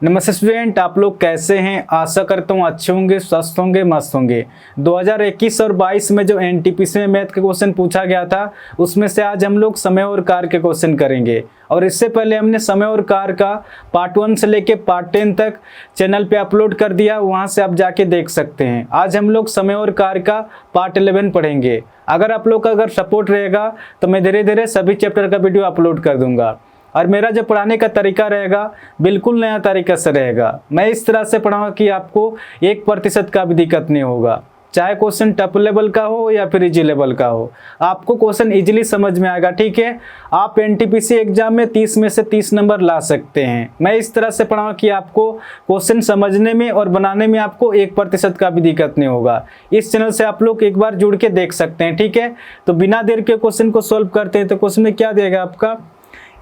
नमस्ते स्टूडेंट, आप लोग कैसे हैं। आशा करता हूँ अच्छे होंगे, स्वस्थ होंगे, मस्त होंगे। 2021 और 22 में जो एनटीपीसी में मैथ के क्वेश्चन पूछा गया था उसमें से आज हम लोग समय और कार के क्वेश्चन करेंगे। और इससे पहले हमने समय और कार का पार्ट 1 से लेके पार्ट 10 तक चैनल पे अपलोड कर दिया, वहाँ से आप जाके देख सकते हैं। आज हम लोग समय और कार का पार्ट 11 पढ़ेंगे। अगर आप लोग का अगर सपोर्ट रहेगा तो मैं धीरे धीरे सभी चैप्टर का वीडियो अपलोड कर दूंगा। और मेरा जो पढ़ाने का तरीका रहेगा बिल्कुल नया तरीका से रहेगा। मैं इस तरह से पढ़ाऊंगा कि आपको 1% का भी दिक्कत नहीं होगा, चाहे क्वेश्चन टफ लेवल का हो या फिर इजी लेवल का हो, आपको क्वेश्चन इजीली समझ में आएगा। ठीक है, आप एनटीपीसी एग्जाम में 30 में से 30 नंबर ला सकते हैं। मैं इस तरह से पढ़ाऊंगा कि आपको क्वेश्चन समझने में और बनाने में आपको 1% का भी दिक्कत नहीं होगा। इस चैनल से आप लोग एक बार जुड़ के देख सकते हैं। ठीक है, तो बिना देर के क्वेश्चन को सॉल्व करते हैं। तो क्वेश्चन में क्या देगा आपका,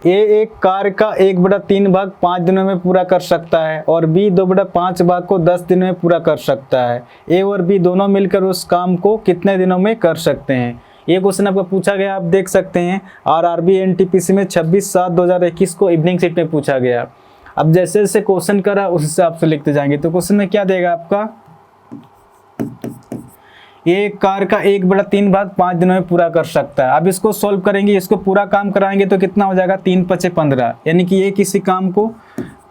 ए एक कार का 1/3 भाग 5 दिनों में पूरा कर सकता है और बी 2/5 भाग को 10 दिनों में पूरा कर सकता है। ए और बी दोनों मिलकर उस काम को कितने दिनों में कर सकते हैं। ये क्वेश्चन आपका पूछा गया, आप देख सकते हैं। आरआरबी एनटीपीसी में 26/7/2021 को इवनिंग शिफ्ट में पूछा गया। अब जैसे जैसे क्वेश्चन करा उस हिसाब से लिखते जाएंगे। तो क्वेश्चन में क्या देगा आपका, एक कार का 1/3 भाग 5 दिनों में पूरा कर सकता है। अब इसको सॉल्व करेंगे, इसको पूरा काम कराएंगे तो कितना हो जाएगा, 3×5 = 15, यानी कि ये किसी काम को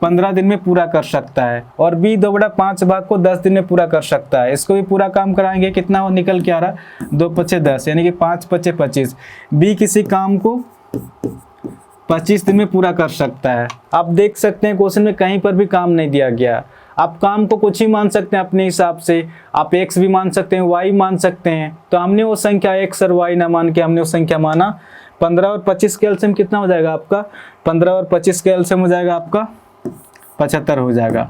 15 दिन में पूरा कर सकता है। और बी 2/5 भाग को 10 दिन में पूरा कर सकता है। इसको भी पूरा काम कराएंगे, कितना हो निकल के आ रहा, 2×5 = 10, यानी कि 5×5 = 25। बी किसी काम को 25 दिन में पूरा कर सकता है। आप देख सकते हैं क्वेश्चन में कहीं पर भी काम नहीं दिया गया। आप काम को कुछ ही मान सकते हैं अपने हिसाब से, आप x भी मान सकते हैं, y मान सकते हैं। तो हमने वो संख्या x और y ना मान के हमने वो संख्या माना। 15 और 25 के एलसीएम कितना हो जाएगा आपका, 15 और 25 के एलसीएम हो जाएगा आपका 75 हो जाएगा।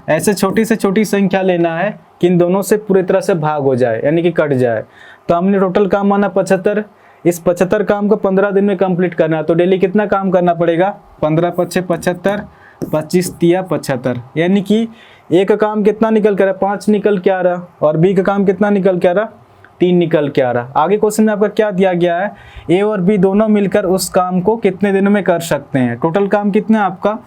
ऐसे छोटी से छोटी संख्या लेना है कि इन दोनों से पूरी तरह से भाग हो जाए, यानी कि कट जाए। तो हमने टोटल काम माना 75। इस 75 काम को 15 दिन में कंप्लीट करना है। तो डेली कितना काम करना पड़ेगा, 15×5 = 75, 25×3 = 75, यानी कि ए का काम कितना निकल के आ रहा, 5 निकल के आ रहा, और बी का काम कितना निकल के आ रहा, 3 निकल के आ रहा। आगे क्वेश्चन में आपका क्या दिया गया है, ए और बी दोनों मिलकर उस काम को कितने दिनों में कर सकते हैं। टोटल काम कितना है आपका,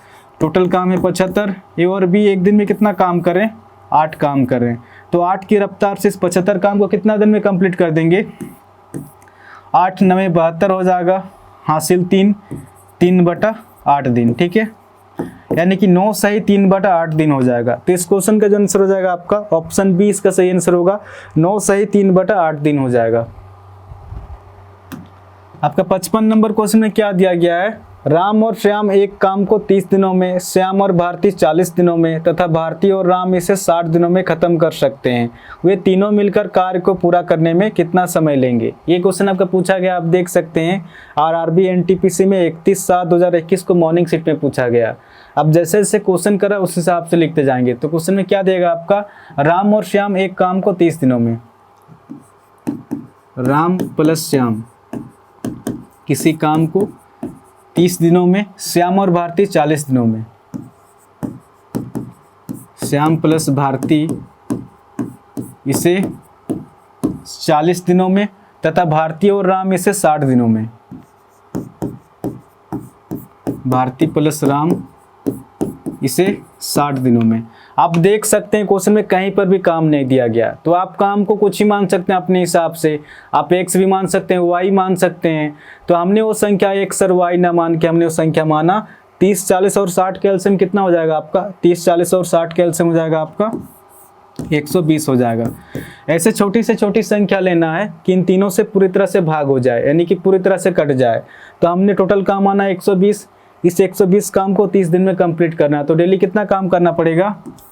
टोटल काम है 75। ए और बी एक दिन में कितना काम करें, 8 काम करें। तो 8 की रफ्तार से इस 75 काम को कितना दिन में कंप्लीट कर देंगे, 8 × 9 = 72 हो जाएगा। हासिल 3/8 दिन। ठीक है, यानी कि 9 सही 3/8 दिन हो जाएगा। तो इस क्वेश्चन का जो आंसर हो जाएगा आपका ऑप्शन बी इसका सही आंसर होगा, 9 सही 3/8 दिन हो जाएगा। आपका 55 नंबर क्वेश्चन में क्या दिया गया है, राम और श्याम एक काम को 30 दिनों में, श्याम और भारती 40 दिनों में तथा भारती और राम इसे 60 दिनों में खत्म कर सकते हैं। वे तीनों मिलकर कार्य को पूरा करने में कितना समय लेंगे। ये क्वेश्चन आपका पूछा गया, आप देख सकते हैं। आरआरबी एनटीपीसी में 31/7/2021 को मॉर्निंग शिफ्ट में पूछा गया। अब जैसे जैसे क्वेश्चन करा उस हिसाब से लिखते जाएंगे। तो क्वेश्चन में क्या देगा आपका, राम और श्याम एक काम को 30 दिनों में, राम प्लस श्याम किसी काम को 30 दिनों में, श्याम और भारती 40 दिनों में, श्याम प्लस भारती इसे 40 दिनों में तथा भारती और राम इसे 60 दिनों में, भारती प्लस राम इसे 60 दिनों में। आप देख सकते हैं क्वेश्चन में कहीं पर भी काम नहीं दिया गया। तो आप काम को कुछ ही मान सकते हैं अपने हिसाब से, आप x भी मान सकते हैं, y मान सकते हैं। तो हमने वो संख्या x और y ना मान के हमने वो संख्या माना। 30, 40 और 60 के एलसीएम कितना हो जाएगा आपका, 30, 40 और 60 के एलसीएम हो जाएगा आपका 120 हो जाएगा। ऐसे छोटी से छोटी संख्या लेना है कि इन तीनों से पूरी तरह से भाग हो जाए, यानी कि पूरी तरह से कट जाए। तो हमने टोटल काम माना 120। इस 120 काम को 30 दिन में कंप्लीट करना है। तो डेली कितना काम करना पड़ेगा,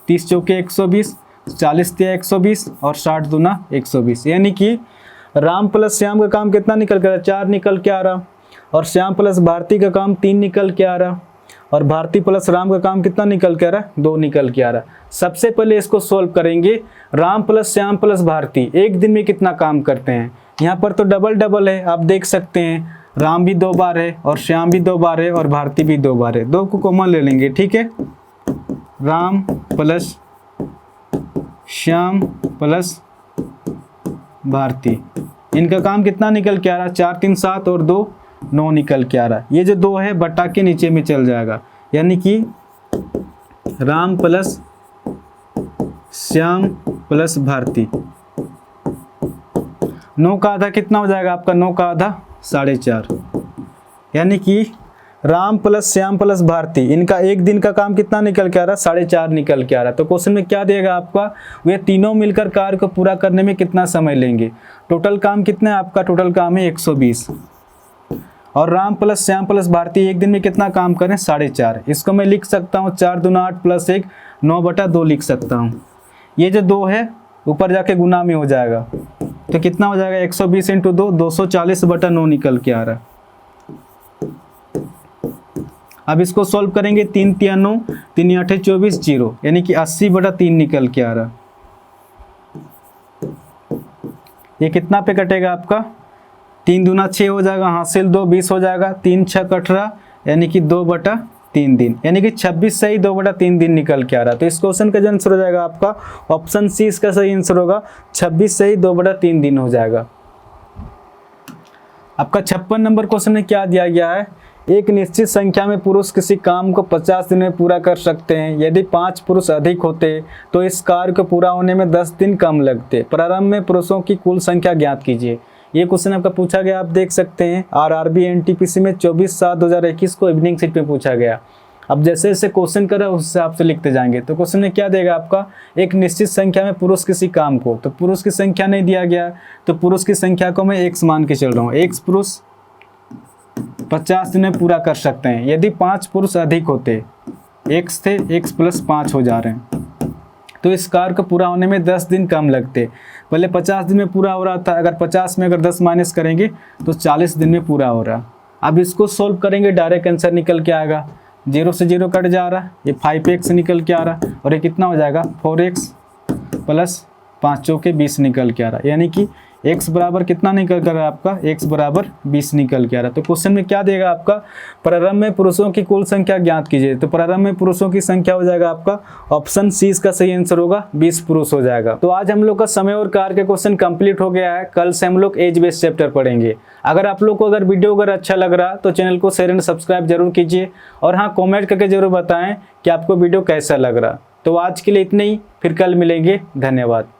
30 चौके 120, 40 × 120 और 60 दूना 120, यानी कि राम प्लस श्याम का काम कितना निकल के आ रहा, 4 निकल के आ रहा, और श्याम प्लस भारती का काम 3 निकल के आ रहा, और भारती प्लस राम का काम कितना निकल के आ रहा, 2 निकल के आ रहा। सबसे पहले इसको सॉल्व करेंगे। राम प्लस श्याम प्लस भारती एक दिन में कितना काम करते हैं। यहाँ पर तो डबल डबल है, आप देख सकते हैं। राम भी 2 बार है और श्याम भी 2 बार है और भारती भी 2 बार है। 2 को कॉमन ले लेंगे। ठीक है, राम प्लस श्याम प्लस भारती, इनका काम कितना निकल के आ रहा, 4 × 3 = 7 और 2 = 9 निकल के आ रहा है। ये जो 2 है बटा के नीचे में चल जाएगा, यानी कि राम प्लस श्याम प्लस भारती। 9 का आधा कितना हो जाएगा आपका? 9 का आधा 4.5। यानी कि राम प्लस श्याम प्लस भारती, इनका एक दिन का काम कितना निकल के आ रहा है? 4.5 निकल के आ रहा है। तो क्वेश्चन में क्या देगा आपका? वे तीनों मिलकर कार्य को पूरा करने में कितना समय लेंगे? टोटल काम कितना है आपका? टोटल काम है 120। और राम प्लस श्याम प्लस भारती एक दिन में कितना काम करें? 4.5। इसको मैं लिख सकता हूँ 4 दूना 8 प्लस 1 9/2 लिख सकता हूँ। ये जो 2 है ऊपर जाके गुना में हो जाएगा, तो कितना हो जाएगा? 120 × 2 240/9 निकल के आ रहा है। अब इसको सॉल्व करेंगे, 3 × 9 3 × 8 24 0, यानी कि 80/3 निकल के आ रहा। ये कितना पे कटेगा आपका? 3 दूना 6 हो जाएगा, हासिल 2 20 हो जाएगा, 3 × 6 18, यानी कि 2/3 दिन, यानी कि 26 से ही 2/3 दिन निकल के आ रहा। तो इस क्वेश्चन का जो आंसर हो जाएगा आपका ऑप्शन सी इसका सही आंसर होगा। 26 से ही 2/3 दिन हो जाएगा। आपका 56 नंबर क्वेश्चन में क्या दिया गया है? एक निश्चित संख्या में पुरुष किसी काम को 50 दिन में पूरा कर सकते हैं। यदि 5 पुरुष अधिक होते तो इस कार्य को पूरा होने में 10 दिन कम लगते। प्रारंभ में पुरुषों की कुल संख्या ज्ञात कीजिए। ये क्वेश्चन आपका पूछा गया, आप देख सकते हैं आरआरबी एनटीपीसी में 24/7/2021 को इवनिंग सीट में पूछा गया। अब जैसे जैसे क्वेश्चन कर रहा है उस हिसाब से लिखते जाएंगे। तो क्वेश्चन में क्या देगा आपका? एक निश्चित संख्या में पुरुष किसी काम को, तो पुरुष की संख्या नहीं दिया गया, तो पुरुष की संख्या को मैं x मान के चल रहा हूँ। x पुरुष 50 दिन में पूरा कर सकते हैं। यदि 5 पुरुष अधिक होते, x थे, x + 5 हो जा रहे हैं, तो इस कार्य को पूरा होने में 10 दिन कम लगते। पहले 50 दिन में पूरा हो रहा था, अगर 50 में अगर 10 माइनस करेंगे तो 40 दिन में पूरा हो रहा। अब इसको सोल्व करेंगे, डायरेक्ट आंसर निकल के आएगा। 0 से 0 कट जा रहा, ये 5x निकल के आ रहा, और ये कितना हो जाएगा? 4x + 5 चौके 20 निकल के आ रहा, यानी कि x बराबर कितना निकल कर रहा है आपका? x बराबर 20 निकल के आ रहा। तो क्वेश्चन में क्या देगा आपका? प्रारंभ में पुरुषों की कुल संख्या ज्ञात कीजिए। तो प्रारंभ में पुरुषों की संख्या हो जाएगा आपका ऑप्शन सी इसका सही आंसर होगा, 20 पुरुष हो जाएगा। तो आज हम लोग का समय और कार्य के क्वेश्चन कंप्लीट हो गया है। कल से हम लोग एज बेस्ड चैप्टर पढ़ेंगे। अगर आप लोग को अगर वीडियो अगर अच्छा लग रहा तो चैनल को शेयर एंड सब्सक्राइब जरूर कीजिए, और हाँ कॉमेंट करके जरूर बताएं कि आपको वीडियो कैसा लग रहा। तो आज के लिए इतने ही, फिर कल मिलेंगे। धन्यवाद।